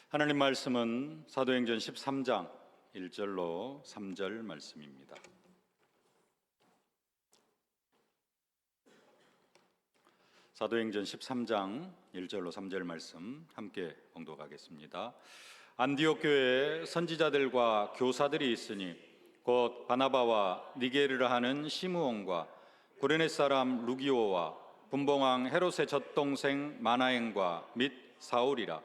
하나님 말씀은 사도행전 13장 1절로 3절 말씀입니다. 사도행전 13장 1절로 3절 말씀 함께 봉독하겠습니다. 안디옥 교회에 선지자들과 교사들이 있으니 곧 바나바와 니게르라 하는 시므온과 구레네 사람 루기오와 분봉왕 헤롯의 젖동생 마나엔과 및 사울이라.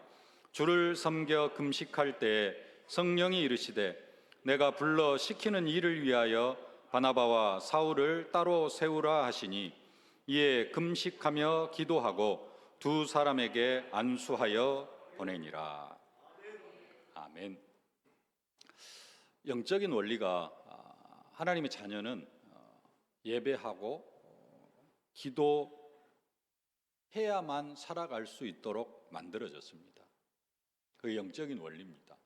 주를 섬겨 금식할 때에 성령이 이르시되 내가 불러 시키는 일을 위하여 바나바와 사울을 따로 세우라 하시니 이에 금식하며 기도하고 두 사람에게 안수하여 보내니라. 아멘. 영적인 원리가 하나님의 자녀는 예배하고 기도해야만 살아갈 수 있도록 만들어졌습니다. 그 영적인 원리입니다.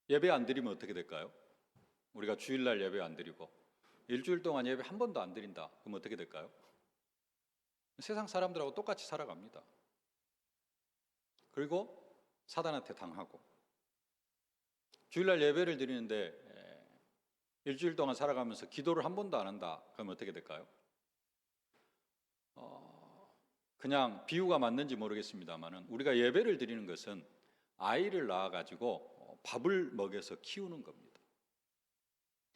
예배 안 드리면 어떻게 될까요? 우리가 주일날 예배 안 드리고 일주일 동안 예배 한 번도 안 드린다. 그럼 어떻게 될까요? 세상 사람들하고 똑같이 살아갑니다. 그리고 사단한테 당하고, 주일날 예배를 드리는데 일주일 동안 살아가면서 기도를 한 번도 안 한다. 그럼 어떻게 될까요? 그냥 비유가 맞는지 모르겠습니다만 우리가 예배를 드리는 것은 아이를 낳아가지고 밥을 먹여서 키우는 겁니다.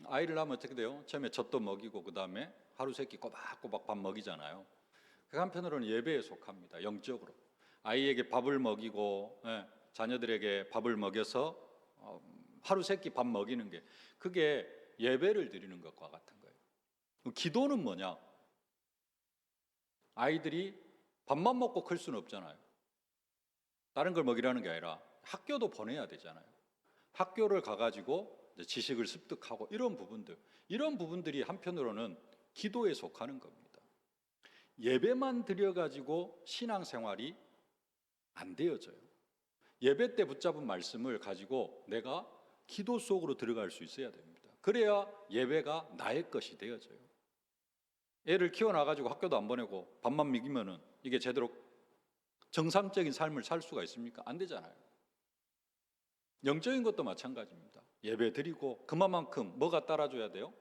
아이를 낳으면 어떻게 돼요? 처음에 젖도 먹이고 그 다음에 하루 세끼 꼬박꼬박 밥 먹이잖아요. 그 한편으로는 예배에 속합니다. 영적으로 아이에게 밥을 먹이고 자녀들에게 밥을 먹여서 하루 세끼 밥 먹이는 게, 그게 예배를 드리는 것과 같은 거예요. 기도는 뭐냐? 아이들이 밥만 먹고 클 수는 없잖아요. 다른 걸 먹이라는 게 아니라 학교도 보내야 되잖아요. 학교를 가가지고 지식을 습득하고 이런 부분들이 한편으로는 기도에 속하는 겁니다. 예배만 드려가지고 신앙생활이 안 되어져요. 예배 때 붙잡은 말씀을 가지고 내가 기도 속으로 들어갈 수 있어야 됩니다. 그래야 예배가 나의 것이 되어져요. 애를 키워놔가지고 학교도 안 보내고 밥만 먹이면은 이게 제대로 정상적인 삶을 살 수가 있습니까? 안 되잖아요. 영적인 것도 마찬가지입니다. 예배 드리고 그만큼 뭐가 따라줘야 돼요?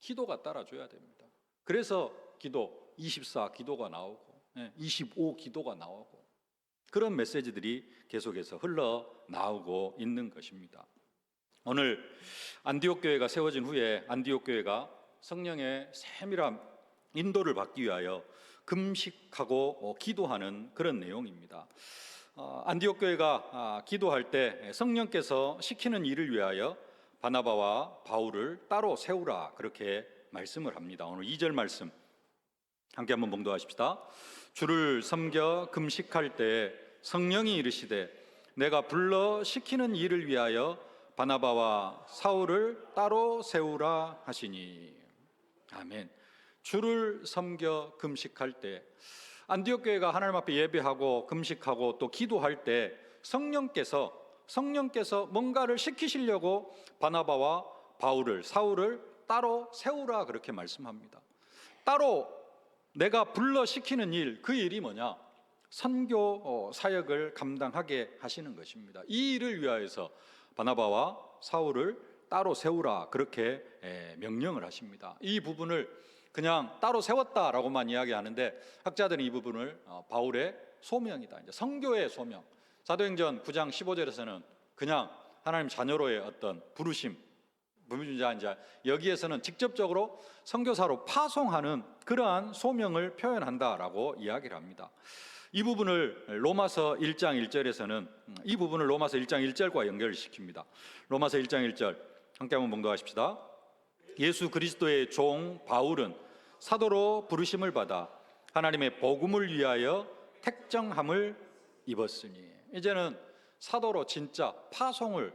기도가 따라줘야 됩니다. 그래서 기도 24 기도가 나오고 25 기도가 나오고 그런 메시지들이 계속해서 흘러나오고 있는 것입니다. 오늘 안디옥 교회가 세워진 후에 안디옥 교회가 성령의 세밀한 인도를 받기 위하여 금식하고 기도하는 그런 내용입니다. 안디옥 교회가 기도할 때 성령께서 시키는 일을 위하여 바나바와 바울을 따로 세우라 그렇게 말씀을 합니다. 오늘 2절 말씀 함께 한번 봉독하십시다. 주를 섬겨 금식할 때 성령이 이르시되 내가 불러 시키는 일을 위하여 바나바와 사울을 따로 세우라 하시니. 아멘. 주를 섬겨 금식할 때, 안디옥 교회가 하나님 앞에 예배하고 금식하고 또 기도할 때 성령께서 뭔가를 시키시려고 바나바와 바울을, 사울을 따로 세우라 그렇게 말씀합니다. 따로 내가 불러 시키는 일, 그 일이 뭐냐? 선교 사역을 감당하게 하시는 것입니다. 이 일을 위하여서 바나바와 사울을 따로 세우라 그렇게 명령을 하십니다. 이 부분을 그냥 따로 세웠다라고만 이야기하는데 학자들은 이 부분을 바울의 소명이다, 이제 선교의 소명. 사도행전 9장 15절에서는 그냥 하나님 자녀로의 어떤 부르심, 이제 여기에서는 직접적으로 선교사로 파송하는 그러한 소명을 표현한다라고 이야기를 합니다. 이 부분을 로마서 1장 1절에서는 이 부분을 로마서 1장 1절과 연결시킵니다. 로마서 1장 1절 함께 한번 봉독하십시다. 예수 그리스도의 종 바울은 사도로 부르심을 받아 하나님의 복음을 위하여 택정함을 입었으니. 이제는 사도로 진짜 파송을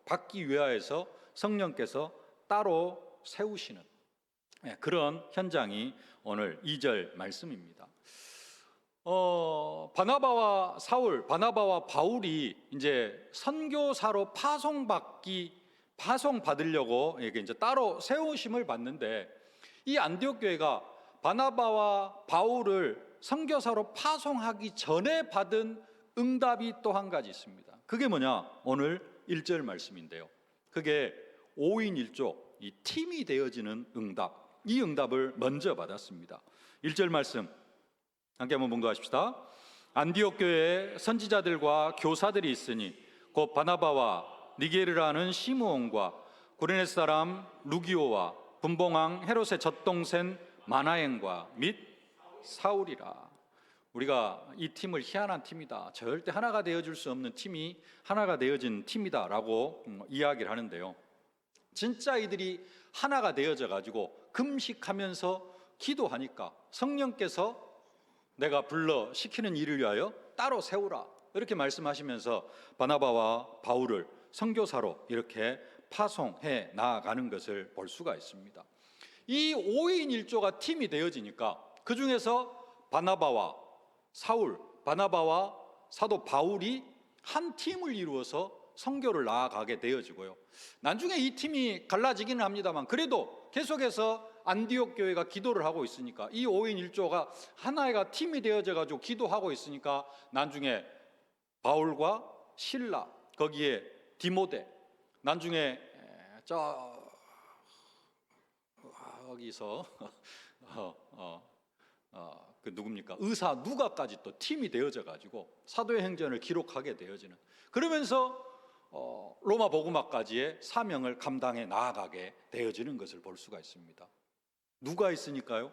받기 위하여서 성령께서 따로 세우시는 그런 현장이 오늘 2절 말씀입니다. 바나바와 바울이 이제 선교사로 파송받으려고 이제 따로 세우심을 받는데, 이 안디옥 교회가 바나바와 바울을 선교사로 파송하기 전에 받은 응답이 또 한 가지 있습니다. 그게 뭐냐? 오늘 1절 말씀인데요. 그게 5인 1조, 이 팀이 되어지는 응답, 이 응답을 먼저 받았습니다. 1절 말씀 함께 한번 봉독하십시다. 안디옥 교회에 선지자들과 교사들이 있으니 곧 바나바와 니게르라는 시므온과 구레네 사람 루기오와 분봉왕 헤롯의 젖동생 마나엔과 및 사울이라. 우리가 이 팀을 희한한 팀이다, 절대 하나가 되어줄 수 없는 팀이 하나가 되어진 팀이다 라고 이야기를 하는데요, 진짜 이들이 하나가 되어져 가지고 금식하면서 기도하니까 성령께서 내가 불러 시키는 일을 위하여 따로 세우라 이렇게 말씀하시면서 바나바와 바울을 선교사로 이렇게 파송해 나아가는 것을 볼 수가 있습니다. 이 5인 1조가 팀이 되어지니까 그 중에서 바나바와 사울, 바나바와 사도 바울이 한 팀을 이루어서 선교를 나아가게 되어지고요, 나중에 이 팀이 갈라지기는 합니다만 그래도 계속해서 안디옥 교회가 기도를 하고 있으니까, 이 5인 1조가 하나가 팀이 되어져 가지고 기도하고 있으니까 나중에 바울과 실라, 거기에 디모데, 나중에 여기서 그 누굽니까? 의사 누가까지 또 팀이 되어져 가지고 사도의 행전을 기록하게 되어지는, 그러면서 로마 복음화까지의 사명을 감당해 나아가게 되어지는 것을 볼 수가 있습니다. 누가 있으니까요?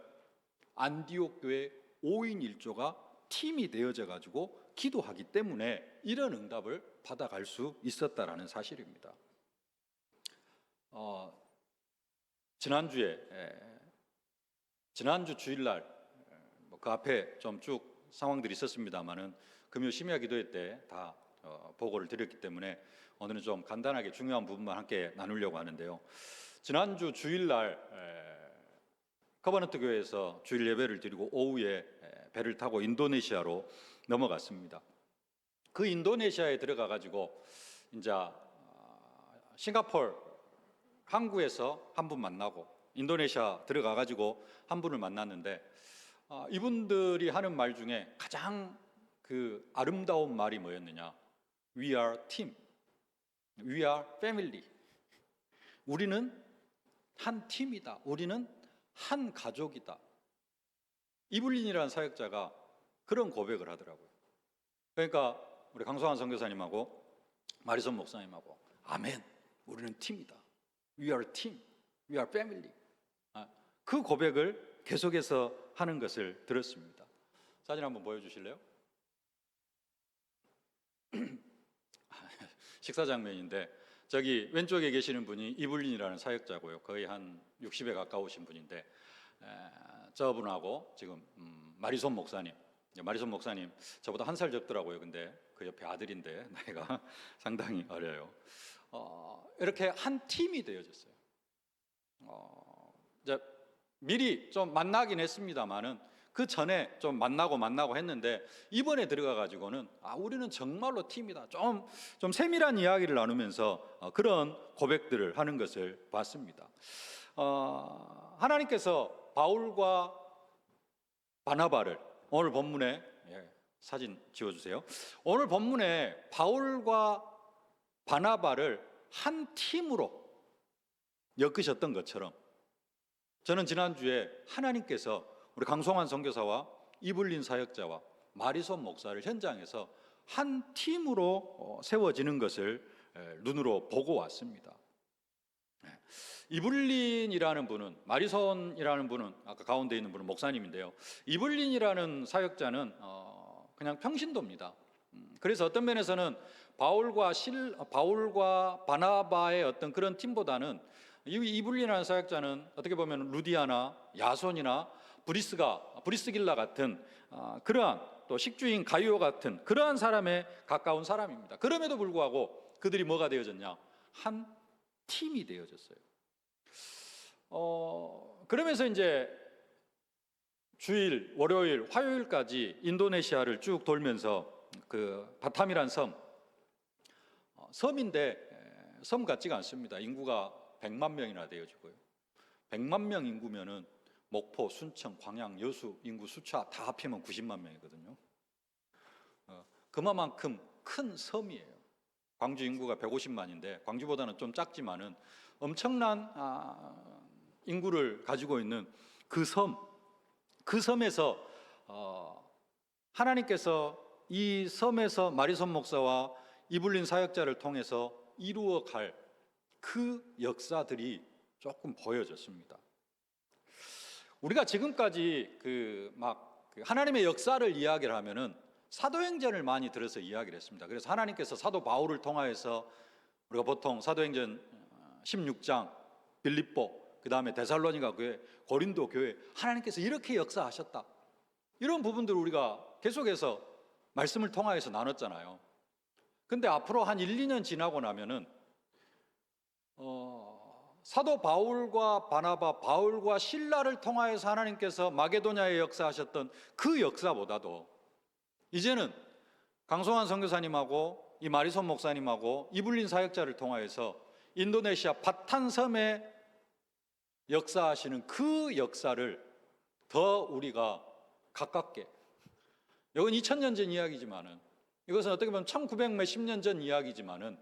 안디옥 교회 5인 1조가 팀이 되어져 가지고 기도하기 때문에 이런 응답을 받아갈 수 있었다라는 사실입니다. 지난주 주일날 그 앞에 좀 쭉 상황들이 있었습니다만은 금요 심야 기도회 때 다 보고를 드렸기 때문에 오늘은 좀 간단하게 중요한 부분만 함께 나누려고 하는데요, 지난주 주일날 커버넌트 교회에서 주일 예배를 드리고 오후에 배를 타고 인도네시아로 넘어갔습니다. 그 인도네시아에 들어가 가지고 이제 싱가포르 항구에서 한 분 만나고 인도네시아 들어가 가지고 한 분을 만났는데, 이분들이 하는 말 중에 가장 그 아름다운 말이 뭐였느냐? We are team, we are family. 우리는 한 팀이다, 우리는 한 가족이다. 이블린이라는 사역자가 그런 고백을 하더라고요. 그러니까 우리 강성환 선교사님하고 마리선 목사님하고 아멘, 우리는 팀이다, We are team, We are family. 그 고백을 계속해서 하는 것을 들었습니다. 사진 한번 보여주실래요? 식사 장면인데 저기 왼쪽에 계시는 분이 이블린이라는 사역자고요, 거의 한 60에 가까우신 분인데, 저분하고 지금 마리손 목사님, 저보다 한 살 적더라고요. 근데 그 옆에 아들인데 나이가 상당히 어려요. 이렇게 한 팀이 되어졌어요. 이제 미리 좀 만나긴 했습니다만은 그 전에 좀 만나고 했는데 이번에 들어가 가지고는 우리는 정말로 팀이다, 좀 세밀한 이야기를 나누면서 그런 고백들을 하는 것을 봤습니다. 하나님께서 바울과 바나바를 오늘 본문에, 사진 지워주세요. 오늘 본문에 바울과 바나바를 한 팀으로 엮으셨던 것처럼 저는 지난주에 하나님께서 우리 강송환 선교사와 이블린 사역자와 마리손 목사를 현장에서 한 팀으로 세워지는 것을 눈으로 보고 왔습니다. 이블린이라는 분은, 마리손이라는 분은 아까 가운데 있는 분은 목사님인데요, 이블린이라는 사역자는 그냥 평신도입니다. 그래서 어떤 면에서는 바울과 바나바의 어떤 그런 팀보다는 이블린이라는 사역자는 어떻게 보면 루디아나 야손이나 브리스길라 같은 그러한, 또 식주인 가이오 같은 그러한 사람에 가까운 사람입니다. 그럼에도 불구하고 그들이 뭐가 되어졌냐? 한 팀이 되어졌어요. 그러면서 이제 주일, 월요일, 화요일까지 인도네시아를 쭉 돌면서 그 바탐이란 섬인데 섬 같지가 않습니다. 인구가 100만 명이나 되어지고요. 100만 명 인구면은 목포, 순천, 광양, 여수 인구 수차 다 합치면 90만 명이거든요. 그만큼 큰 섬이에요. 광주 인구가 150만인데 광주보다는 좀 작지만은 엄청난 인구를 가지고 있는 그 섬에서 하나님께서 이 섬에서 마리손 목사와 이블린 사역자를 통해서 이루어갈 그 역사들이 조금 보여졌습니다. 우리가 지금까지 하나님의 역사를 이야기를 하면은 사도행전을 많이 들어서 이야기를 했습니다. 그래서 하나님께서 사도 바울을 통하여서 우리가 보통 사도행전 16장 빌립보, 그 다음에 데살로니가 교회, 고린도 교회, 하나님께서 이렇게 역사하셨다, 이런 부분들을 우리가 계속해서 말씀을 통하여서 나눴잖아요. 근데 앞으로 한 1, 2년 지나고 나면은 사도 바울과 바나바, 바울과 실라를 통하여서 하나님께서 마게도냐에 역사하셨던 그 역사보다도 이제는 강성환 선교사님하고 이 마리손 목사님하고 이블린 사역자를 통하여서 인도네시아 바탄섬에 역사하시는 그 역사를 더 우리가 가깝게, 이건 2000년 전 이야기지만은, 이것은 어떻게 보면 1900 몇십 년 전 이야기지만은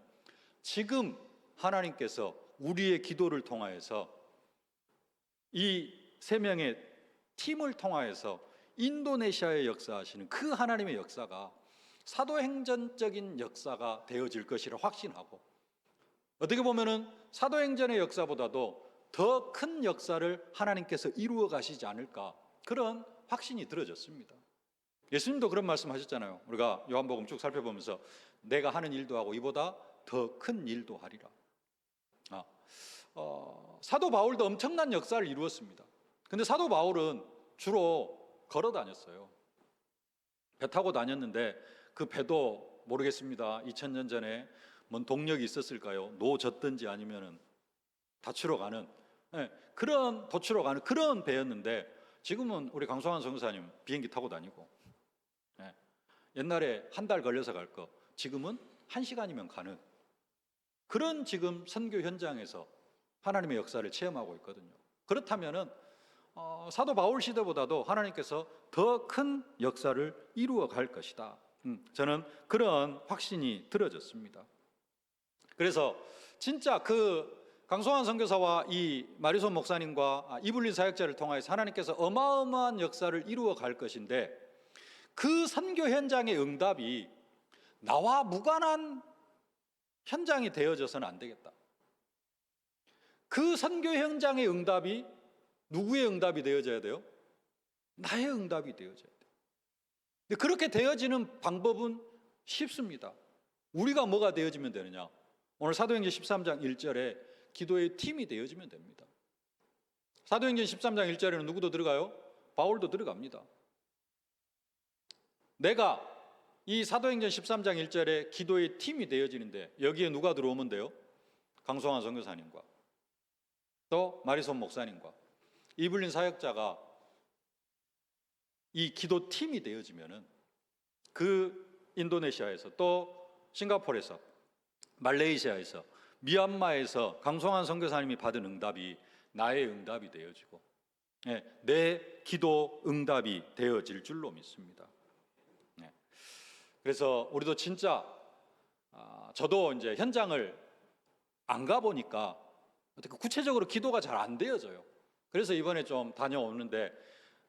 지금 하나님께서 우리의 기도를 통하여서 이 세 명의 팀을 통하여서 인도네시아에 역사하시는 그 하나님의 역사가 사도행전적인 역사가 되어질 것이라 확신하고, 어떻게 보면은 사도행전의 역사보다도 더 큰 역사를 하나님께서 이루어 가시지 않을까, 그런 확신이 들어졌습니다. 예수님도 그런 말씀하셨잖아요. 우리가 요한복음 쭉 살펴보면서 내가 하는 일도 하고 이보다 더 큰 일도 하리라. 사도 바울도 엄청난 역사를 이루었습니다. 근데 사도 바울은 주로 걸어 다녔어요. 배 타고 다녔는데 그 배도 모르겠습니다. 2000년 전에 뭔 동력이 있었을까요? 노졌든지 아니면은 다치러 가는, 그런 도치러 가는 그런 배였는데, 지금은 우리 강성환 선교사님 비행기 타고 다니고, 옛날에 한 달 걸려서 갈 거 지금은 1시간이면 가는 그런 지금 선교 현장에서 하나님의 역사를 체험하고 있거든요. 그렇다면은 사도 바울 시대보다도 하나님께서 더 큰 역사를 이루어 갈 것이다. 저는 그런 확신이 들어졌습니다. 그래서 진짜 그 강성환 선교사와 이 마리손 목사님과 이블린 사역자를 통해서 하나님께서 어마어마한 역사를 이루어 갈 것인데, 그 선교 현장의 응답이 나와 무관한 현장이 되어져서는 안 되겠다. 그 선교 현장의 응답이 누구의 응답이 되어져야 돼요? 나의 응답이 되어져야 돼요. 근데 그렇게 되어지는 방법은 쉽습니다. 우리가 뭐가 되어지면 되느냐? 오늘 사도행전 13장 1절에 기도의 팀이 되어지면 됩니다. 사도행전 13장 1절에는 누구도 들어가요? 바울도 들어갑니다. 내가 이 사도행전 13장 1절에 기도의 팀이 되어지는데 여기에 누가 들어오면 돼요? 강성환 선교사님과 또 마리손 목사님과 이블린 사역자가 이 기도 팀이 되어지면은 그 인도네시아에서 또 싱가포르에서 말레이시아에서 미얀마에서 강성환 선교사님이 받은 응답이 나의 응답이 되어지고, 내 기도 응답이 되어질 줄로 믿습니다. 그래서 우리도 진짜 저도 이제 현장을 안 가보니까 어떻게 구체적으로 기도가 잘 안 되어져요. 그래서 이번에 좀 다녀오는데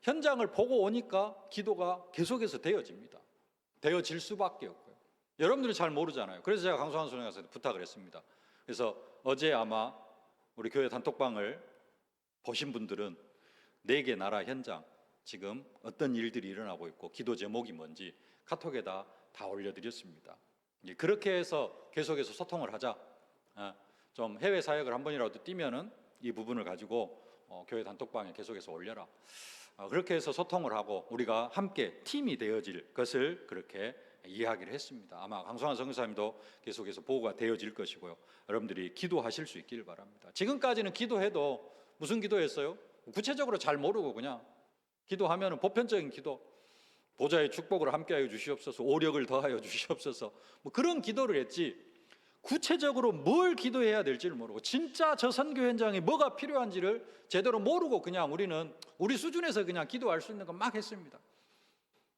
현장을 보고 오니까 기도가 계속해서 되어집니다. 되어질 수밖에 없고요. 여러분들은 잘 모르잖아요. 그래서 제가 강성환 선교사한테 부탁을 했습니다. 그래서 어제 아마 우리 교회 단톡방을 보신 분들은 4개 나라 현장 지금 어떤 일들이 일어나고 있고 기도 제목이 뭔지 카톡에다 다 올려드렸습니다. 그렇게 해서 계속해서 소통을 하자. 좀 해외 사역을 한 번이라도 뛰면은 이 부분을 가지고 교회 단톡방에 계속해서 올려라. 그렇게 해서 소통을 하고 우리가 함께 팀이 되어질 것을 그렇게 이야기를 했습니다. 아마 강성환 선교사님도 계속해서 보고가 되어질 것이고요. 여러분들이 기도하실 수 있기를 바랍니다. 지금까지는 기도해도 무슨 기도했어요? 구체적으로 잘 모르고 그냥 기도하면은 보편적인 기도, 보좌의 축복을 함께하여 주시옵소서, 오력을 더하여 주시옵소서, 뭐 그런 기도를 했지 구체적으로 뭘 기도해야 될지를 모르고 진짜 저 선교 현장에 뭐가 필요한지를 제대로 모르고 그냥 우리는 우리 수준에서 그냥 기도할 수 있는 건 막 했습니다.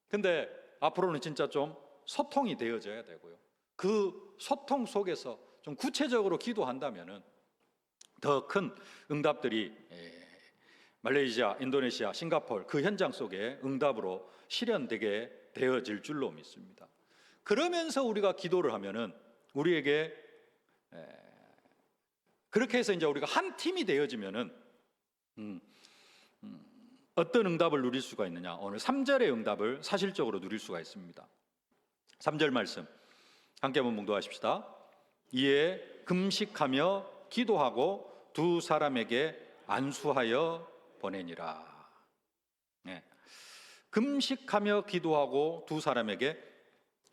근데 앞으로는 진짜 좀 소통이 되어져야 되고요. 그 소통 속에서 좀 구체적으로 기도한다면은 더 큰 응답들이 말레이시아, 인도네시아, 싱가포르 그 현장 속에 응답으로 실현되게 되어질 줄로 믿습니다. 그러면서 우리가 기도를 하면은 우리에게 그렇게 해서 이제 우리가 한 팀이 되어지면은 어떤 응답을 누릴 수가 있느냐? 오늘 3절의 응답을 사실적으로 누릴 수가 있습니다. 3절 말씀 함께 한번 묵도하십시다. 이에 금식하며 기도하고 두 사람에게 안수하여 보내니라. 네. 금식하며 기도하고 두 사람에게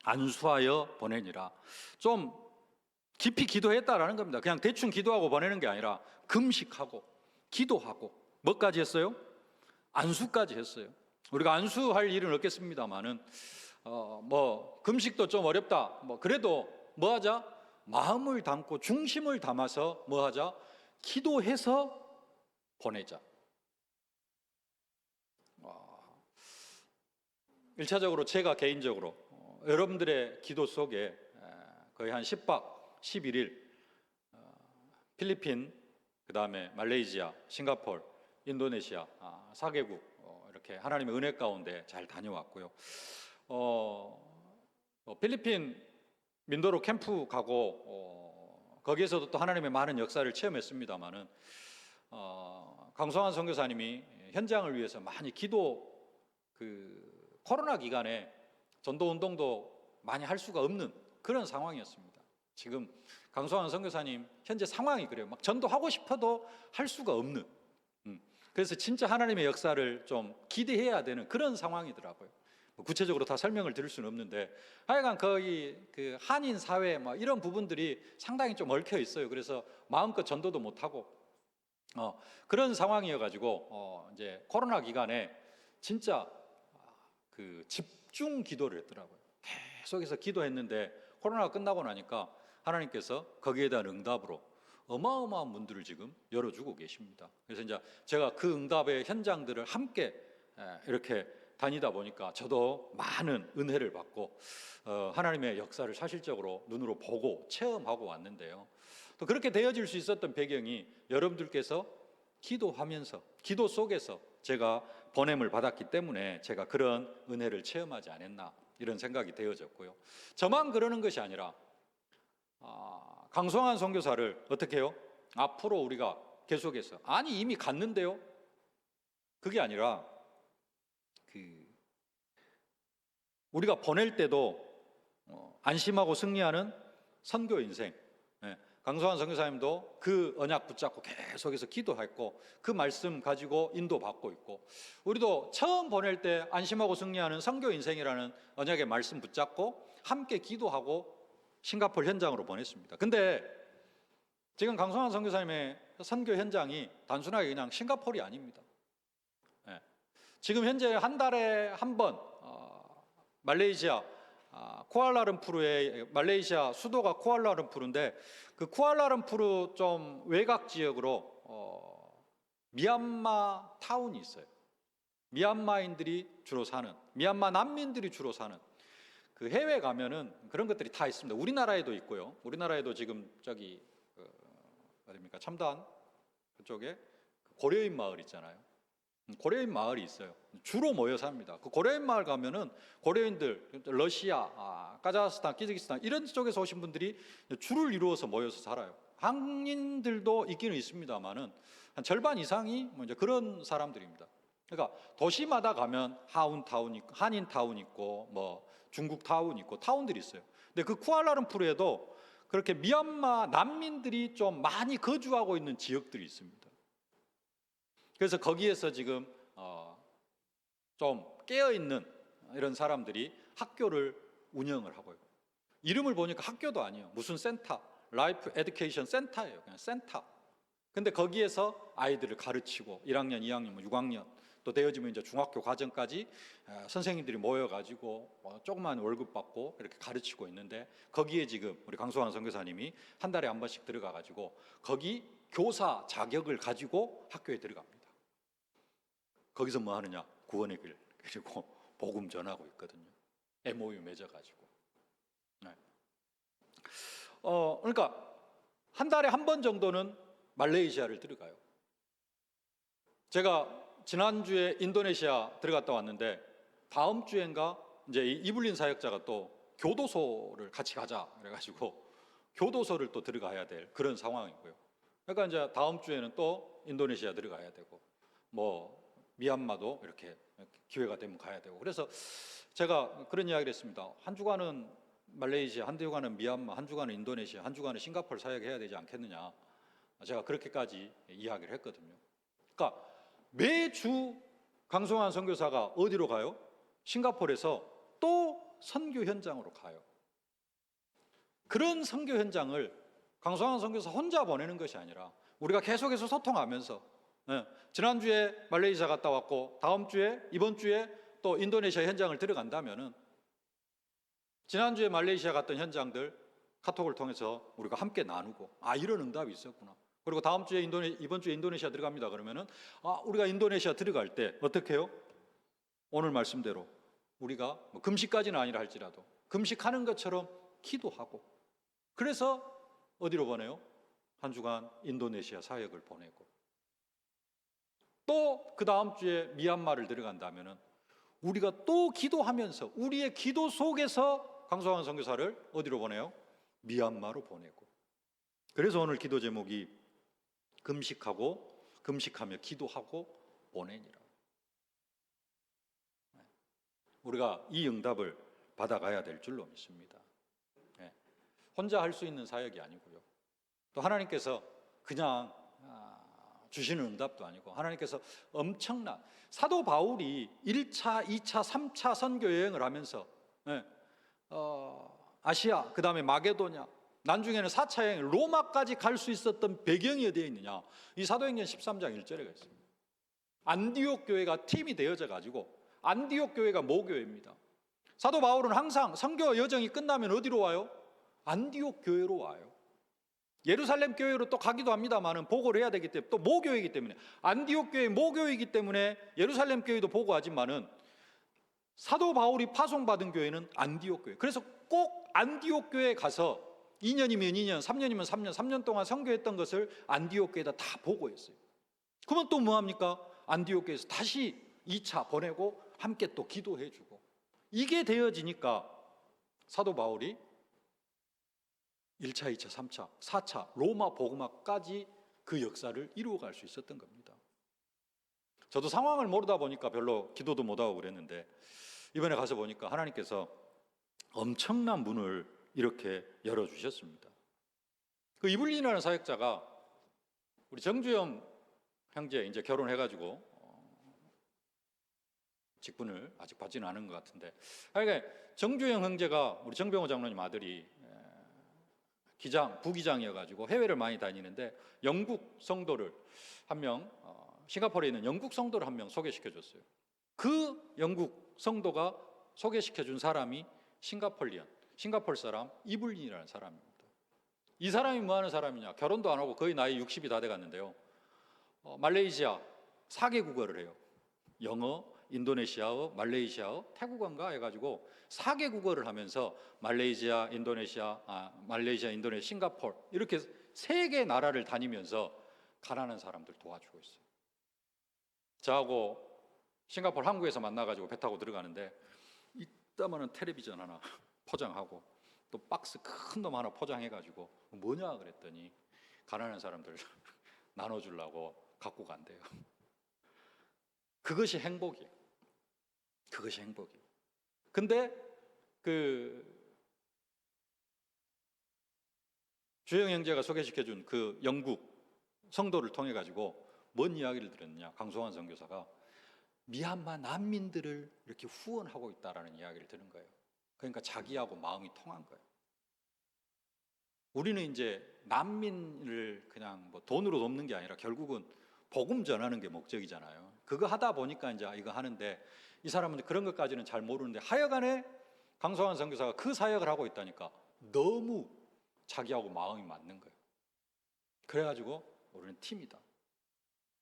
안수하여 보내니라. 좀 깊이 기도했다라는 겁니다. 그냥 대충 기도하고 보내는 게 아니라 금식하고 기도하고 뭐까지 했어요? 안수까지 했어요. 우리가 안수할 일은 없겠습니다만은 뭐 금식도 좀 어렵다. 뭐 그래도 뭐 하자? 마음을 담고 중심을 담아서 뭐 하자? 기도해서 보내자. 1차적으로 제가 개인적으로 여러분들의 기도 속에 거의 한 10박 11일 필리핀, 그 다음에 말레이시아, 싱가포르, 인도네시아 4개국 이렇게 하나님의 은혜 가운데 잘 다녀왔고요. 필리핀 민도로 캠프 가고 거기에서도 또 하나님의 많은 역사를 체험했습니다마는 강성환 선교사님이 현장을 위해서 많이 코로나 기간에 전도 운동도 많이 할 수가 없는 그런 상황이었습니다. 지금 강성환 선교사님 현재 상황이 그래요. 막 전도하고 싶어도 할 수가 없는. 그래서 진짜 하나님의 역사를 좀 기대해야 되는 그런 상황이더라고요. 구체적으로 다 설명을 드릴 수는 없는데 하여간 거의 그 한인 사회 뭐 이런 부분들이 상당히 좀 얽혀 있어요. 그래서 마음껏 전도도 못 하고 그런 상황이어가지고 이제 코로나 기간에 진짜 그 집중 기도를 했더라고요. 계속해서 기도했는데 코로나가 끝나고 나니까 하나님께서 거기에 대한 응답으로 어마어마한 문들을 지금 열어주고 계십니다. 그래서 이제 제가 그 응답의 현장들을 함께 이렇게 다니다 보니까 저도 많은 은혜를 받고 하나님의 역사를 사실적으로 눈으로 보고 체험하고 왔는데요. 또 그렇게 되어질 수 있었던 배경이 여러분들께서 기도하면서 기도 속에서 제가 보냄을 받았기 때문에 제가 그런 은혜를 체험하지 않았나 이런 생각이 되어졌고요. 저만 그러는 것이 아니라 강성환 선교사를 어떻게 해요? 앞으로 우리가 계속해서 아니 이미 갔는데요? 그게 아니라 우리가 보낼 때도 안심하고 승리하는 선교 인생. 강성환 선교사님도 그 언약 붙잡고 계속해서 기도했고 그 말씀 가지고 인도받고 있고 우리도 처음 보낼 때 안심하고 승리하는 선교 인생이라는 언약의 말씀 붙잡고 함께 기도하고 싱가포르 현장으로 보냈습니다. 근데 지금 강성환 선교사님의 선교 현장이 단순하게 그냥 싱가포르이 아닙니다. 지금 현재 한 달에 한 번 말레이시아 쿠알라룸푸르의 말레이시아 수도가 쿠알라룸푸르인데 그 쿠알라룸푸르 좀 외곽 지역으로 미얀마 타운이 있어요. 미얀마인들이 주로 사는 미얀마 난민들이 주로 사는 그 해외 가면은 그런 것들이 다 있습니다. 우리나라에도 있고요. 우리나라에도 지금 저기 어디입니까? 첨단 그쪽에 고려인 마을 있잖아요. 고려인 마을이 있어요. 주로 모여 삽니다. 그 고려인 마을 가면은 고려인들, 러시아, 카자흐스탄, 키르기스탄 이런 쪽에서 오신 분들이 줄을 이루어서 모여서 살아요. 한인들도 있기는 있습니다만은 한 절반 이상이 뭐 이제 그런 사람들입니다. 그러니까 도시마다 가면 하운타운 있고, 한인타운 있고, 뭐 중국타운 있고 타운들이 있어요. 근데 그 쿠알라룸푸르에도 그렇게 미얀마 난민들이 좀 많이 거주하고 있는 지역들이 있습니다. 그래서 거기에서 지금 좀 깨어있는 이런 사람들이 학교를 운영을 하고요. 이름을 보니까 학교도 아니에요. 무슨 센터, 라이프 에듀케이션 센터예요. 그냥 센터. 근데 거기에서 아이들을 가르치고 1학년, 2학년, 6학년 또 되어지면 이제 중학교 과정까지 선생님들이 모여가지고 조그만 월급 받고 이렇게 가르치고 있는데, 거기에 지금 우리 강소환 선교사님이 한 달에 한 번씩 들어가가지고 거기 교사 자격을 가지고 학교에 들어갑니다. 거기서 뭐 하느냐? 구원의 길 그리고 복음 전하고 있거든요. MOU 맺어가지고. 네. 그러니까 한 달에 한 번 정도는 말레이시아를 들어가요. 제가 지난주에 인도네시아 들어갔다 왔는데, 다음 주엔가 이제 이블린 사역자가 또 교도소를 같이 가자 그래가지고 교도소를 또 들어가야 될 그런 상황이고요. 그러니까 이제 다음 주에는 또 인도네시아 들어가야 되고, 뭐 미얀마도 이렇게 기회가 되면 가야 되고. 그래서 제가 그런 이야기를 했습니다. 한 주간은 말레이시아, 한 주간은 미얀마, 한 주간은 인도네시아, 한 주간은 싱가포르 사역해야 되지 않겠느냐. 제가 그렇게까지 이야기를 했거든요. 그러니까 매주 강성환 선교사가 어디로 가요? 싱가포르에서 또 선교 현장으로 가요. 그런 선교 현장을 강성환 선교사 혼자 보내는 것이 아니라 우리가 계속해서 소통하면서, 지난주에 말레이시아 갔다 왔고 다음 주에, 이번 주에 또 인도네시아 현장을 들어간다면은 지난주에 말레이시아 갔던 현장들 카톡을 통해서 우리가 함께 나누고, 이런 응답이 있었구나. 그리고 다음 주에 이번 주에 인도네시아 들어갑니다 그러면은, 우리가 인도네시아 들어갈 때 어떻게 해요? 오늘 말씀대로 우리가 뭐 금식까지는 아니라 할지라도 금식하는 것처럼 기도하고, 그래서 어디로 보내요? 한 주간 인도네시아 사역을 보내고, 또 그 다음 주에 미얀마를 들어간다면은 우리가 또 기도하면서 우리의 기도 속에서 강소환 선교사를 어디로 보내요? 미얀마로 보내고. 그래서 오늘 기도 제목이 금식하며 기도하고 보내니라. 우리가 이 응답을 받아가야 될 줄로 믿습니다. 혼자 할 수 있는 사역이 아니고요. 또 하나님께서 그냥 주시는 응답도 아니고, 하나님께서 엄청난, 사도 바울이 1차, 2차, 3차 선교 여행을 하면서 아시아, 그 다음에 마게도냐, 나중에는 4차 여행 로마까지 갈 수 있었던 배경이 어디에 있느냐? 이 사도행전 13장 1절에 있습니다. 안디옥 교회가 팀이 되어져 가지고, 안디옥 교회가 모교회입니다. 사도 바울은 항상 선교 여정이 끝나면 어디로 와요? 안디옥 교회로 와요. 예루살렘 교회로 또 가기도 합니다만은 보고를 해야 되기 때문에, 또 모교회이기 때문에, 안디옥 교회 모교회이기 때문에 예루살렘 교회도 보고하지만은 사도 바울이 파송받은 교회는 안디옥 교회. 그래서 꼭 안디옥 교회에 가서 2년이면 2년, 3년이면 3년, 3년 동안 선교했던 것을 안디옥 교회에다 다 보고했어요. 그러면 또 뭐합니까? 안디옥 교회에서 다시 2차 보내고 함께 또 기도해주고, 이게 되어지니까 사도 바울이 1차, 2차, 3차, 4차 로마 복음화까지 그 역사를 이루어갈 수 있었던 겁니다. 저도 상황을 모르다 보니까 별로 기도도 못하고 그랬는데, 이번에 가서 보니까 하나님께서 엄청난 문을 이렇게 열어주셨습니다. 그 이블린이라는 사역자가 우리 정주영 형제 이제 결혼해가지고 직분을 아직 받지는 않은 것 같은데, 그러니까 정주영 형제가 우리 정병호 장로님 아들이 부기장이어가지고 해외를 많이 다니는데, 영국 성도를 한 명, 싱가포르에 있는 영국 성도를 한 명 소개시켜줬어요. 그 영국 성도가 소개시켜준 사람이 싱가포르 사람 이블린이라는 사람입니다. 이 사람이 뭐 하는 사람이냐? 결혼도 안 하고 거의 나이 60이 다 돼갔는데요, 말레이시아 4개 국어를 해요. 영어, 인도네시아어, 말레이시아어, 태국어인가 해가지고 4개 국어를 하면서 말레이시아, 인도네시아, 싱가포르 이렇게 3개 나라를 다니면서 가난한 사람들 도와주고 있어요. 저하고 싱가포르 항구에서 만나가지고 배 타고 들어가는데, 이따만한 텔레비전 하나 포장하고 또 박스 큰 놈 하나 포장해가지고 뭐냐 그랬더니 가난한 사람들 나눠주려고 갖고 간대요. 그것이 행복이에요. 그것이 행복이에요. 근데 그 주영 형제가 소개시켜준 그 영국 성도를 통해 가지고 뭔 이야기를 들었느냐? 강소환 선교사가 미얀마 난민들을 이렇게 후원하고 있다라는 이야기를 들은 거예요. 그러니까 자기하고 마음이 통한 거예요. 우리는 이제 난민을 그냥 뭐 돈으로 돕는 게 아니라 결국은 복음 전하는 게 목적이잖아요. 그거 하다 보니까 이제 이거 하는데 이 사람은 그런 것까지는 잘 모르는데 하여간에 강성환 선교사가 그 사역을 하고 있다니까 너무 자기하고 마음이 맞는 거예요. 그래가지고 우리는 팀이다.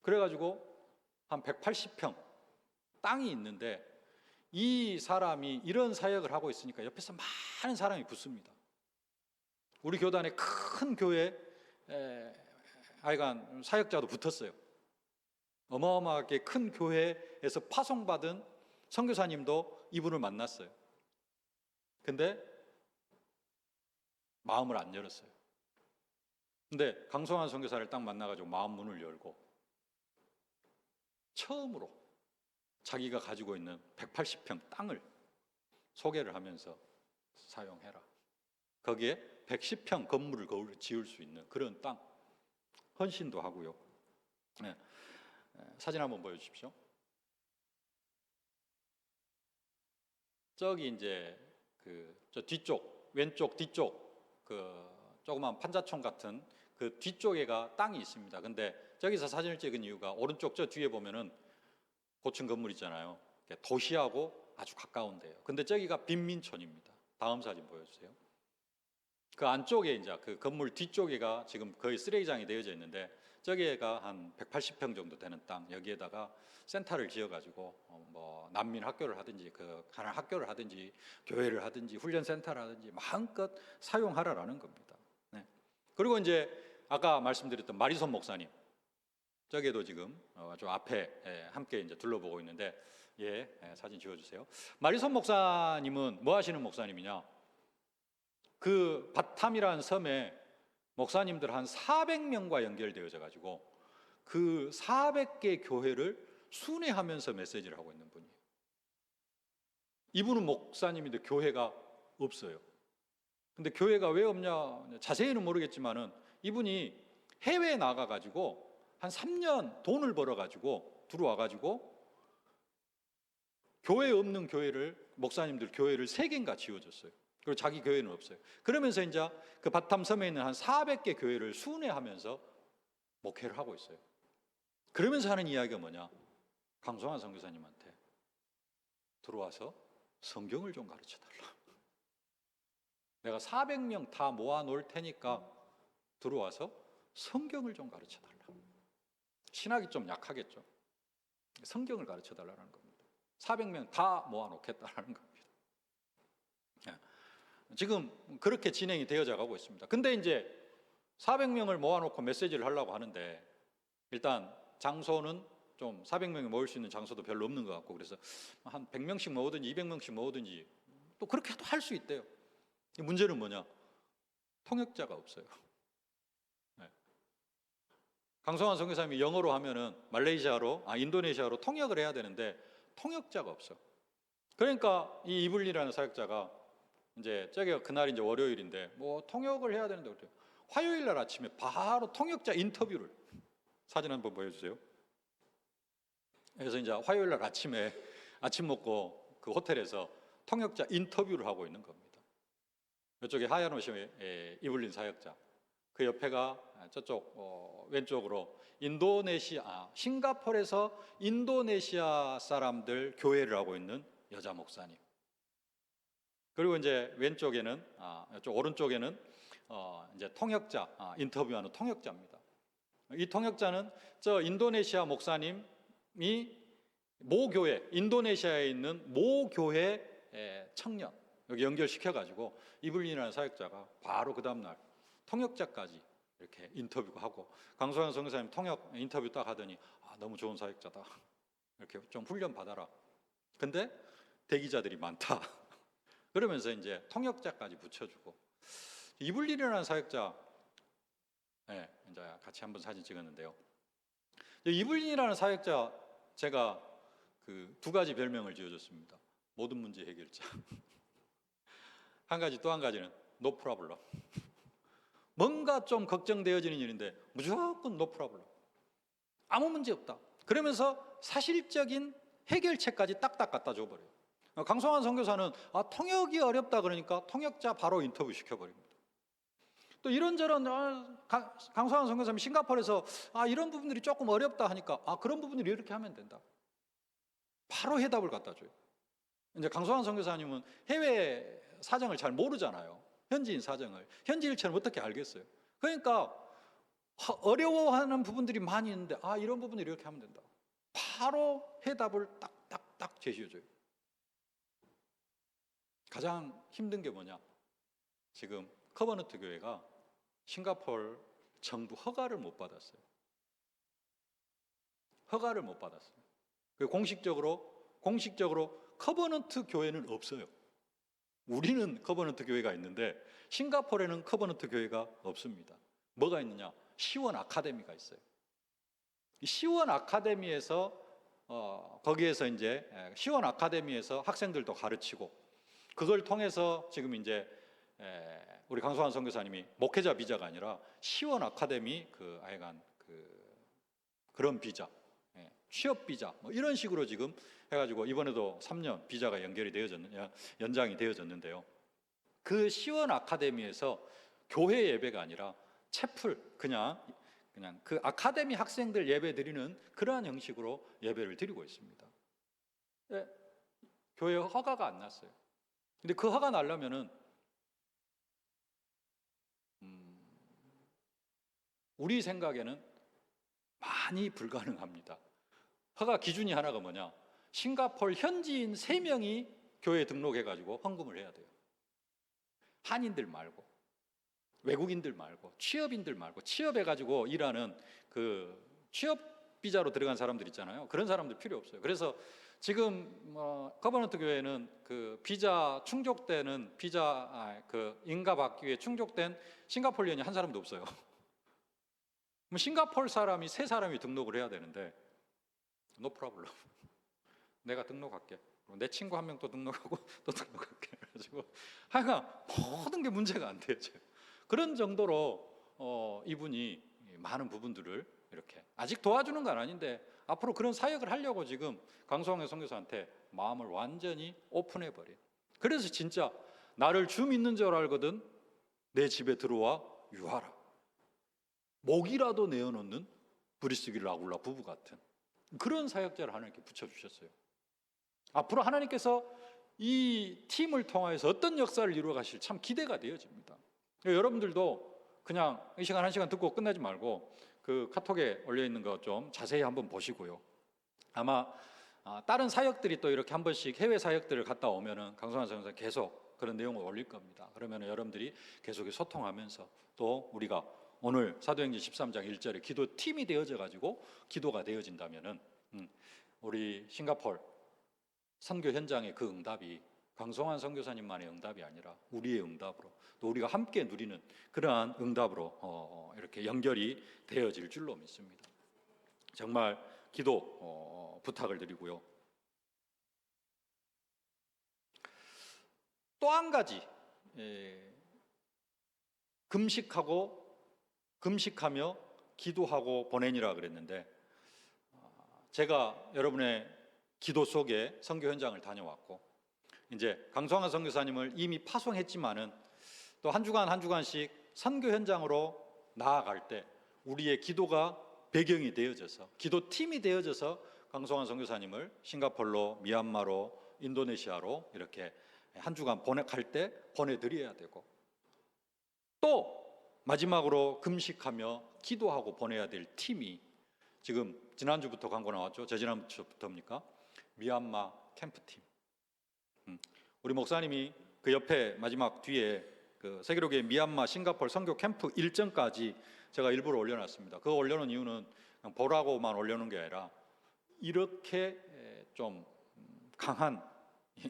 그래가지고 한 180평 땅이 있는데 이 사람이 이런 사역을 하고 있으니까 옆에서 많은 사람이 붙습니다. 우리 교단에 큰 교회 하여간 사역자도 붙었어요. 어마어마하게 큰 교회에서 파송받은 선교사님도 이분을 만났어요. 근데 마음을 안 열었어요. 근데 강성환 선교사를 딱 만나가지고 마음 문을 열고 처음으로 자기가 가지고 있는 180평 땅을 소개를 하면서 사용해라. 거기에 110평 건물을 지을 수 있는 그런 땅 헌신도 하고요. 네. 사진 한번 보여주십시오. 저기 이제 저 뒤쪽 왼쪽 뒤쪽 조그만 판자촌 같은 그 뒤쪽에가 땅이 있습니다. 근데 저기서 사진을 찍은 이유가 오른쪽 저 뒤에 보면은 고층 건물 있잖아요. 도시하고 아주 가까운데요. 근데 저기가 빈민촌입니다. 다음 사진 보여주세요. 그 안쪽에 이제 그 건물 뒤쪽에가 지금 거의 쓰레기장이 되어져 있는데 저기가 한 180평 정도 되는 땅, 여기에다가 센터를 지어가지고 뭐 난민 학교를 하든지 학교를 하든지 교회를 하든지 훈련 센터를 하든지 마음껏 사용하라라는 겁니다. 네. 그리고 이제 아까 말씀드렸던 마리손 목사님, 저기에도 지금 좀 앞에 함께 이제 둘러보고 있는데 사진 지워주세요. 마리손 목사님은 뭐 하시는 목사님이냐? 그 바탐이라는 섬에 목사님들 한 400명과 연결되어져 가지고 그 400개 교회를 순회하면서 메시지를 하고 있는 분이에요. 이분은 목사님인데 교회가 없어요. 근데 교회가 왜 없냐? 자세히는 모르겠지만은 이분이 해외에 나가 가지고 한 3년 돈을 벌어 가지고 들어와 가지고 교회 없는 교회를 목사님들 교회를 3개인가 지어줬어요. 그리고 자기 교회는 없어요. 그러면서 이제 그 바탐섬에 있는 한 400개 교회를 순회하면서 목회를 하고 있어요. 그러면서 하는 이야기가 뭐냐? 강성환 선교사님한테 들어와서 성경을 좀 가르쳐 달라. 내가 400명 다 모아 놓을 테니까 들어와서 성경을 좀 가르쳐 달라. 신학이 좀 약하겠죠. 성경을 가르쳐 달라는 겁니다. 400명 다 모아 놓겠다라는 겁니다. 지금 그렇게 진행이 되어져 가고 있습니다. 근데 이제 400명을 모아놓고 메시지를 하려고 하는데 일단 장소는 좀 400명이 모일 수 있는 장소도 별로 없는 것 같고 그래서 한 100명씩 모으든지 200명씩 모으든지 또 그렇게 할 수 있대요. 문제는 뭐냐? 통역자가 없어요. 네. 강성환 선교사님이 영어로 하면은 인도네시아로 통역을 해야 되는데 통역자가 없어. 그러니까 이 이블리라는 사역자가 이제 저기가 그날 이제 월요일인데 뭐 통역을 해야 되는데 어때요? 화요일 날 아침에 바로 통역자 인터뷰를 사진 한번 보여주세요. 그래서 이제 화요일 날 아침에 아침 먹고 그 호텔에서 통역자 인터뷰를 하고 있는 겁니다. 이쪽에 하얀 옷이 이블린 사역자, 그 옆에가 저쪽 왼쪽으로 싱가포르에서 인도네시아 사람들 교회를 하고 있는 여자 목사님. 그리고 이제 왼쪽에는 이쪽 오른쪽에는 이제 통역자 인터뷰하는 통역자입니다. 이 통역자는 저 인도네시아 목사님이 모 교회 인도네시아에 있는 모 교회 청년 여기 연결시켜 가지고 이블린이라는 사역자가 바로 그 다음 날 통역자까지 이렇게 인터뷰하고 강소연 선교사님 통역 인터뷰 딱 하더니 너무 좋은 사역자다 이렇게 좀 훈련 받아라. 근데 대기자들이 많다. 그러면서 이제 통역자까지 붙여주고 이블린이라는 사역자 이제 같이 한번 사진 찍었는데요. 이블린이라는 사역자 제가 그 2가지 별명을 지어줬습니다. 모든 문제 해결자. 또 한 가지는 no problem. 뭔가 좀 걱정되어지는 일인데 무조건 no problem. 아무 문제 없다. 그러면서 사실적인 해결책까지 딱딱 갖다 줘버려요. 강성환 선교사는 통역이 어렵다 그러니까 통역자 바로 인터뷰 시켜버립니다. 또 이런저런 강성환 선교사님 싱가포르에서 이런 부분들이 조금 어렵다 하니까 그런 부분들이 이렇게 하면 된다. 바로 해답을 갖다 줘요. 이제 강소환 선교사님은 해외 사정을 잘 모르잖아요. 현지인 사정을. 현지인처럼 어떻게 알겠어요? 그러니까 어려워하는 부분들이 많이 있는데 이런 부분을 이렇게 하면 된다. 바로 해답을 딱딱딱 제시해줘요. 가장 힘든 게 뭐냐? 지금 커버넌트 교회가 싱가포르 정부 허가를 못 받았어요. 허가를 못 받았어요. 공식적으로 커버넌트 교회는 없어요. 우리는 커버넌트 교회가 있는데 싱가포르에는 커버넌트 교회가 없습니다. 뭐가 있느냐? 시원 아카데미가 있어요. 시원 아카데미에서 거기에서 이제 시원 아카데미에서 학생들도 가르치고 그걸 통해서 지금 이제 우리 강소환 선교사님이 목회자 비자가 아니라 시원 아카데미 그런 비자, 취업 비자 뭐 이런 식으로 지금 해가지고 이번에도 3년 비자가 연장이 되어졌는데요. 그 시원 아카데미에서 교회 예배가 아니라 채플 그냥 그 아카데미 학생들 예배 드리는 그러한 형식으로 예배를 드리고 있습니다. 교회 허가가 안 났어요. 근데 그 허가 나려면은 우리 생각에는 많이 불가능합니다. 허가 기준이 하나가 뭐냐? 싱가포르 현지인 3명이 교회에 등록해가지고 헌금을 해야 돼요. 한인들 말고, 외국인들 말고, 취업인들 말고, 취업해가지고 일하는 그 취업 비자로 들어간 사람들 있잖아요. 그런 사람들 필요 없어요. 그래서 지금 커버넌트 교회는 그 비자 충족되는 인가 받기 위해 충족된 싱가포르인이 한 사람도 없어요. 그럼 싱가포르 사람이 3사람이 등록을 해야 되는데 no problem. 내가 등록할게. 내 친구 1명 또 등록하고 또 등록할게. 그래가지고 하여간 모든 게 문제가 안 돼요. 그런 정도로 이분이 많은 부분들을 이렇게 아직 도와주는 건 아닌데 앞으로 그런 사역을 하려고 지금 강소환 선교사한테 마음을 완전히 오픈해버려요. 그래서 진짜 나를 주 믿는 줄 알거든 내 집에 들어와 유하라. 목이라도 내어놓는 브리스길 라굴라 부부 같은 그런 사역자를 하나님께 붙여주셨어요. 앞으로 하나님께서 이 팀을 통해서 어떤 역사를 이루어 가실 참 기대가 되어집니다. 여러분들도 그냥 이 시간 1시간 듣고 끝나지 말고 그 카톡에 올려있는 거 좀 자세히 한번 보시고요. 아마 다른 사역들이 또 이렇게 한 번씩 해외 사역들을 갔다 오면은 강소환 선교사 계속 그런 내용을 올릴 겁니다. 그러면 여러분들이 계속 소통하면서 또 우리가 오늘 사도행전 13장 1절에 기도팀이 되어져 가지고 기도가 되어진다면은 우리 싱가포르 선교 현장의 그 응답이 강소환 선교사님만의 응답이 아니라 우리의 응답으로 또 우리가 함께 누리는 그러한 응답으로 이렇게 연결이 되어질 줄로 믿습니다. 정말 기도 부탁을 드리고요. 또 한 가지 금식하며 기도하고 보내니라 그랬는데 제가 여러분의 기도 속에 선교 현장을 다녀왔고 이제 강소환 선교사님을 이미 파송했지만은 또 한 주간씩 선교 현장으로 나아갈 때 우리의 기도가 배경이 되어져서 기도팀이 되어져서 강소환 선교사님을 싱가포르로 미얀마로 인도네시아로 이렇게 한 주간 갈 때 보내드려야 되고 또 마지막으로 금식하며 기도하고 보내야 될 팀이 지금 지난주부터 광고 나왔죠. 저지난주부터입니까? 미얀마 캠프팀. 우리 목사님이 그 옆에 마지막 뒤에 그 세계로교회 미얀마 싱가포르 선교 캠프 일정까지 제가 일부러 올려놨습니다. 그거 올려놓은 이유는 그냥 보라고만 올려놓은 게 아니라 이렇게 좀 강한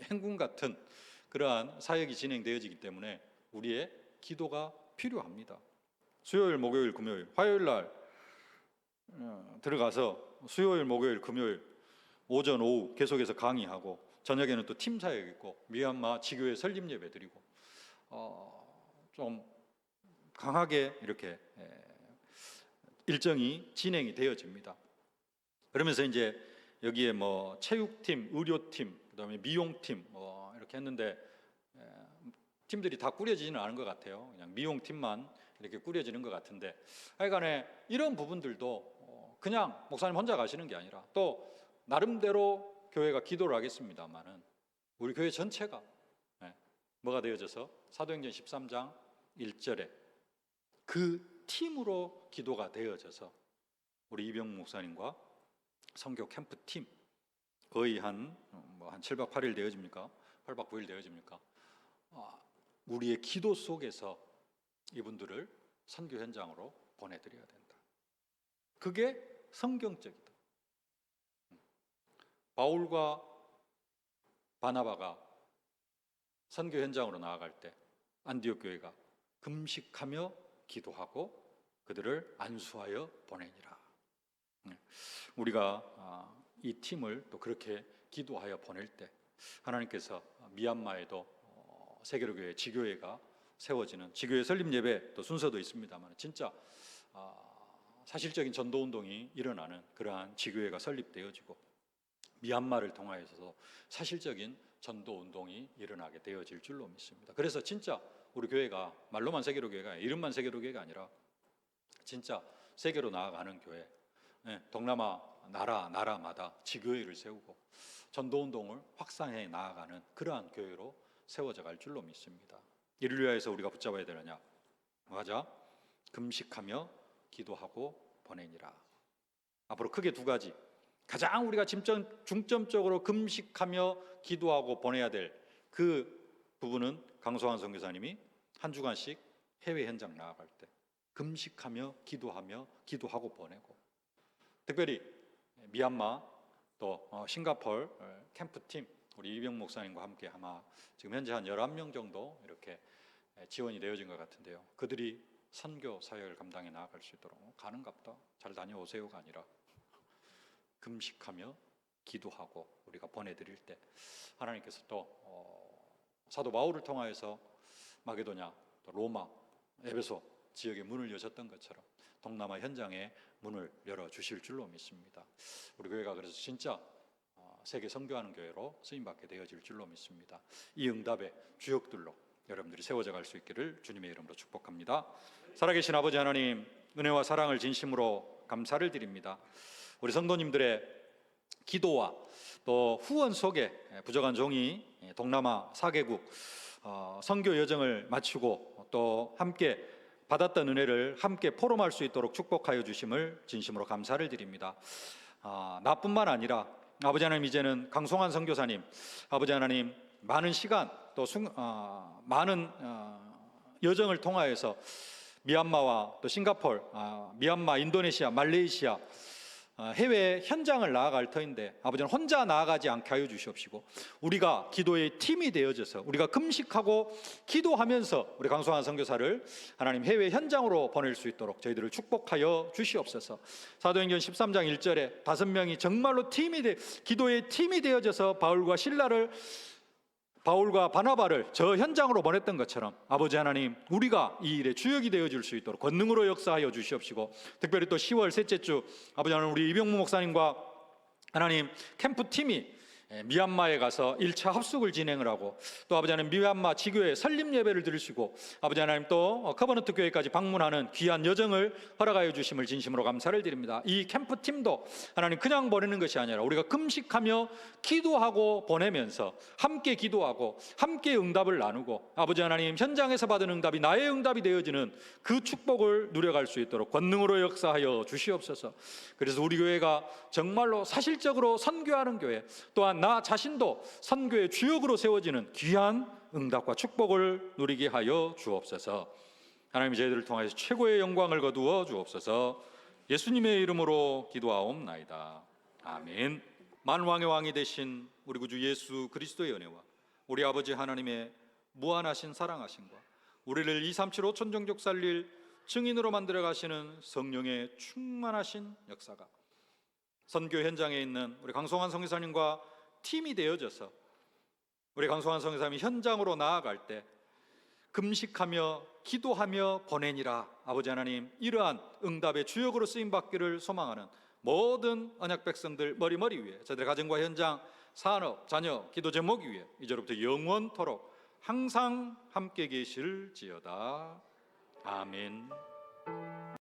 행군 같은 그러한 사역이 진행되어지기 때문에 우리의 기도가 필요합니다. 수요일, 목요일, 금요일, 화요일 날 들어가서 수요일, 목요일, 금요일 오전, 오후 계속해서 강의하고 저녁에는 또 팀 사역 있고 미얀마 지교회 설립 예배 드리고 좀 강하게 이렇게 일정이 진행이 되어집니다. 그러면서 이제 여기에 뭐 체육팀, 의료팀, 그다음에 미용팀 뭐 이렇게 했는데 팀들이 다 꾸려지지는 않은 것 같아요. 그냥 미용팀만 이렇게 꾸려지는 것 같은데 하여간에 이런 부분들도 그냥 목사님 혼자 가시는 게 아니라 또 나름대로 교회가 기도를 하겠습니다만은 우리 교회 전체가 뭐가 되어져서 사도행전 13장 1절에 그 팀으로 기도가 되어져서 우리 이병 목사님과 선교 캠프 팀 거의 한 7박 8일 되어집니까? 8박 9일 되어집니까? 우리의 기도 속에서 이분들을 선교 현장으로 보내드려야 된다. 그게 성경적이다. 바울과 바나바가 선교 현장으로 나아갈 때 안디옥 교회가 금식하며 기도하고 그들을 안수하여 보내니라. 우리가 이 팀을 또 그렇게 기도하여 보낼 때 하나님께서 미얀마에도 세계로 교회 지교회가 세워지는 지교회 설립 예배 또 순서도 있습니다만 진짜 사실적인 전도 운동이 일어나는 그러한 지교회가 설립되어지고 미얀마를 통하여서 사실적인 전도 운동이 일어나게 되어질 줄로 믿습니다. 그래서 진짜 우리 교회가 말로만 세계로 교회가 이름만 세계로 교회가 아니라 진짜 세계로 나아가는 교회, 동남아 나라마다 지교회를 세우고 전도 운동을 확산해 나아가는 그러한 교회로 세워져 갈 줄로 믿습니다. 이를 위하여서 우리가 붙잡아야 되느냐? 맞아. 금식하며 기도하고 보내니라. 앞으로 크게 두 가지. 가장 우리가 중점적으로 금식하며 기도하고 보내야 될 그 부분은 강소환 선교사님이 한 주간씩 해외 현장 나아갈 때 금식하며 기도하고 보내고, 특별히 미얀마 또 싱가포르 캠프팀 우리 이병 목사님과 함께 아마 지금 현재 한 11명 정도 이렇게 지원이 되어진 것 같은데요. 그들이 선교 사역을 감당해 나아갈 수 있도록 가는갑다 잘 다녀오세요가 아니라 금식하며 기도하고 우리가 보내드릴 때 하나님께서 또 사도 바울을 통하여서 마게도냐, 또 로마, 에베소 지역에 문을 여셨던 것처럼 동남아 현장에 문을 열어주실 줄로 믿습니다. 우리 교회가 그래서 진짜 세계 선교하는 교회로 쓰임받게 되어질 줄로 믿습니다. 이 응답의 주역들로 여러분들이 세워져 갈 수 있기를 주님의 이름으로 축복합니다. 살아계신 아버지 하나님, 은혜와 사랑을 진심으로 감사를 드립니다. 우리 성도님들의 기도와 또 후원 속에 부족한 종이 동남아 4개국 선교 여정을 마치고 또 함께 받았던 은혜를 함께 포럼할 수 있도록 축복하여 주심을 진심으로 감사를 드립니다. 나뿐만 아니라 아버지 하나님, 이제는 강송환 선교사님, 아버지 하나님, 많은 시간 또 많은 여정을 통하여서 미얀마와 또 싱가포르, 미얀마, 인도네시아, 말레이시아 해외 현장을 나아갈 터인데 아버지는 혼자 나아가지 않게 하여 주시옵시고 우리가 기도의 팀이 되어져서 우리가 금식하고 기도하면서 우리 강소환 선교사를 하나님 해외 현장으로 보낼 수 있도록 저희들을 축복하여 주시옵소서. 사도행전 13장 1절에 5명이 정말로 기도의 팀이 되어져서 바울과 바나바를 저 현장으로 보냈던 것처럼 아버지 하나님, 우리가 이 일에 주역이 되어줄 수 있도록 권능으로 역사하여 주시옵시고, 특별히 또 10월 셋째 주 아버지 하나님, 우리 이병무 목사님과 하나님 캠프팀이 미얀마에 가서 1차 합숙을 진행을 하고 또 아버지 하나님 미얀마 지교회 설립 예배를 드리시고 아버지 하나님 또 커버넌트 교회까지 방문하는 귀한 여정을 허락하여 주심을 진심으로 감사를 드립니다. 이 캠프팀도 하나님 그냥 보내는 것이 아니라 우리가 금식하며 기도하고 보내면서 함께 기도하고 함께 응답을 나누고 아버지 하나님 현장에서 받은 응답이 나의 응답이 되어지는 그 축복을 누려갈 수 있도록 권능으로 역사하여 주시옵소서. 그래서 우리 교회가 정말로 사실적으로 선교하는 교회, 또한 나 자신도 선교의 주역으로 세워지는 귀한 응답과 축복을 누리게 하여 주옵소서. 하나님이 저희들을 통하여서 최고의 영광을 거두어 주옵소서. 예수님의 이름으로 기도하옵나이다. 아멘. 만왕의 왕이 되신 우리 구주 예수 그리스도의 은혜와 우리 아버지 하나님의 무한하신 사랑하심과 우리를 237 5천종족 살릴 증인으로 만들어 가시는 성령의 충만하신 역사가 선교 현장에 있는 우리 강송환 선교사님과 팀이 되어져서 우리 강송환 선교사님이 현장으로 나아갈 때 금식하며 기도하며 보내니라. 아버지 하나님, 이러한 응답의 주역으로 쓰임받기를 소망하는 모든 언약 백성들 머리머리 위에 저들의 가정과 현장, 산업, 자녀, 기도 제목 위에 이제로부터 영원토록 항상 함께 계실지어다. 아멘.